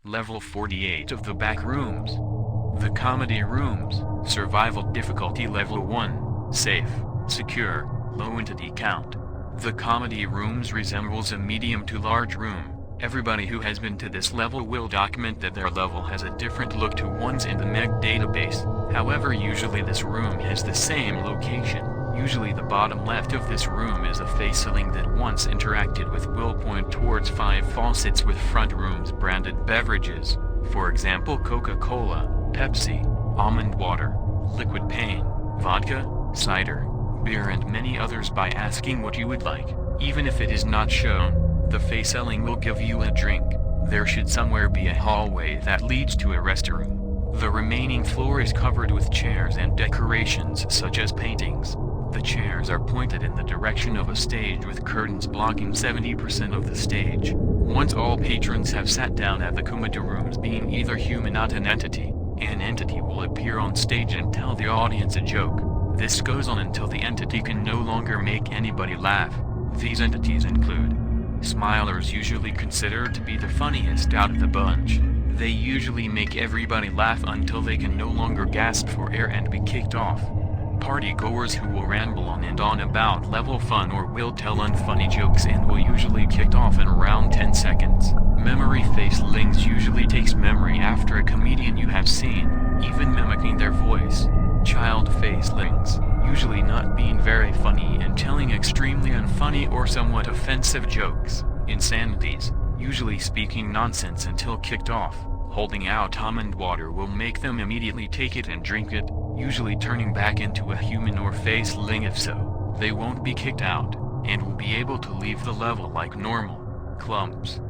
Level 48 of the Backrooms. The Comedy Rooms, Survival Difficulty Level 1, Safe, Secure, Low Entity Count. The Comedy Rooms resembles a medium to large room. Everybody who has been to this level will document that their level has a different look to ones in the MEG database. However, usually this room has the same location. Usually the bottom left of this room is a face-ceiling that once interacted with will point towards 5 faucets with front rooms branded beverages, for example Coca-Cola, Pepsi, almond water, liquid pain, vodka, cider, beer and many others. By asking what you would like, even if it is not shown, the face-ceiling will give you a drink. There should somewhere be a hallway that leads to a restroom. The remaining floor is covered with chairs and decorations such as paintings. The chairs are pointed in the direction of a stage with curtains blocking 70% of the stage. Once all patrons have sat down at the comedy rooms, being either human or an entity will appear on stage and tell the audience a joke. This goes on until the entity can no longer make anybody laugh. These entities include smilers, usually considered to be the funniest out of the bunch. They usually make everybody laugh until they can no longer gasp for air and be kicked off. Party goers who will ramble on and on about level fun or will tell unfunny jokes and will usually kicked off in around 10 seconds. Memory facelings usually takes memory after a comedian you have seen, even mimicking their voice. Child facelings, usually not being very funny and telling extremely unfunny or somewhat offensive jokes. Insanities, usually speaking nonsense until kicked off. Holding out almond water will make them immediately take it and drink it, usually turning back into a human or faceling. If so, they won't be kicked out, and will be able to leave the level like normal. Clumps.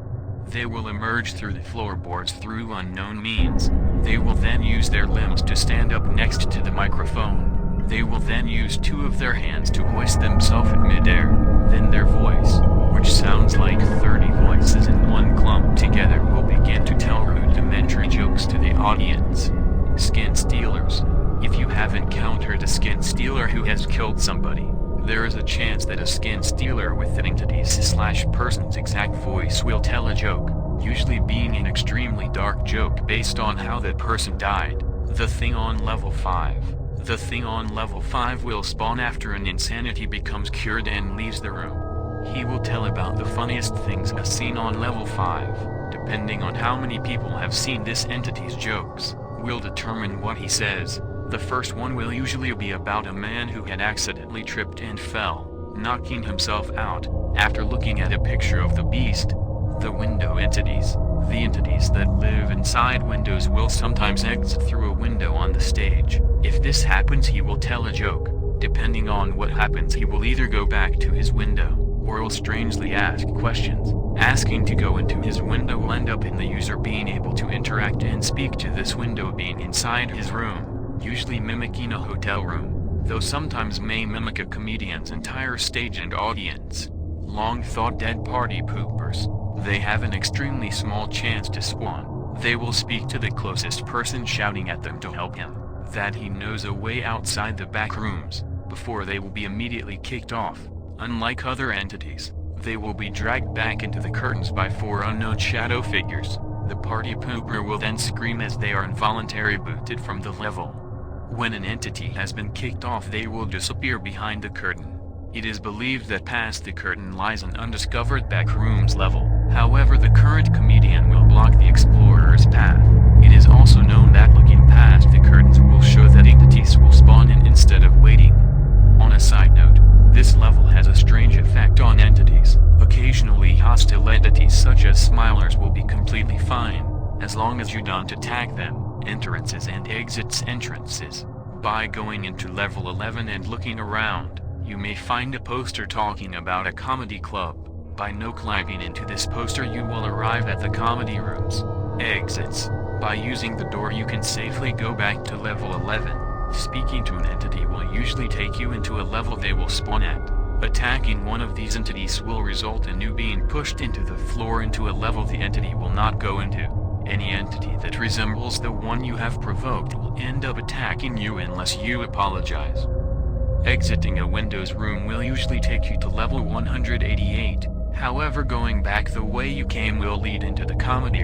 They will emerge through the floorboards through unknown means. They will then use their limbs to stand up next to the microphone. They will then use 2 of their hands to hoist themselves in midair. Then their voice, which sounds like 30 voices in one clump together, will begin to tell rudimentary jokes to the audience. Skin stealers. If you have encountered a skin stealer who has killed somebody, there is a chance that a skin stealer with the entity's/person's exact voice will tell a joke, usually being an extremely dark joke based on how that person died. The Thing on Level 5. The Thing on Level 5 will spawn after an insanity becomes cured and leaves the room. He will tell about the funniest things as seen on Level 5. Depending on how many people have seen this entity's jokes, will determine what he says. The first one will usually be about a man who had accidentally tripped and fell, knocking himself out. After looking at a picture of the beast, the window entities, the entities that live inside windows will sometimes exit through a window on the stage. If this happens, he will tell a joke. Depending on what happens, he will either go back to his window, or will strangely ask questions. Asking to go into his window will end up in the user being able to interact and speak to this window being inside his room, usually mimicking a hotel room, though sometimes may mimic a comedian's entire stage and audience. Long thought dead party poopers. They have an extremely small chance to spawn. They will speak to the closest person, shouting at them to help him, that he knows a way outside the back rooms, before they will be immediately kicked off. Unlike other entities, they will be dragged back into the curtains by 4 unknown shadow figures. The party pooper will then scream as they are involuntarily booted from the level. When an entity has been kicked off, they will disappear behind the curtain. It is believed that past the curtain lies an undiscovered backrooms level. However, the current comedian will block the explorer's path. It is also known that looking past the curtains will show that entities will spawn in instead of waiting. On a side note, this level has a strange effect on entities. Occasionally hostile entities such as smilers will be completely fine, as long as you don't attack them. Entrances and entrances. By going into level 11 and looking around, you may find a poster talking about a comedy club. By no-climbing into this poster, you will arrive at the comedy rooms. Exits. By using the door, you can safely go back to level 11. Speaking to an entity will usually take you into a level they will spawn at. Attacking one of these entities will result in you being pushed into the floor into a level the entity will not go into. Any entity that resembles the one you have provoked will end up attacking you unless you apologize. Exiting a Windows room will usually take you to level 188, however going back the way you came will lead into the comedy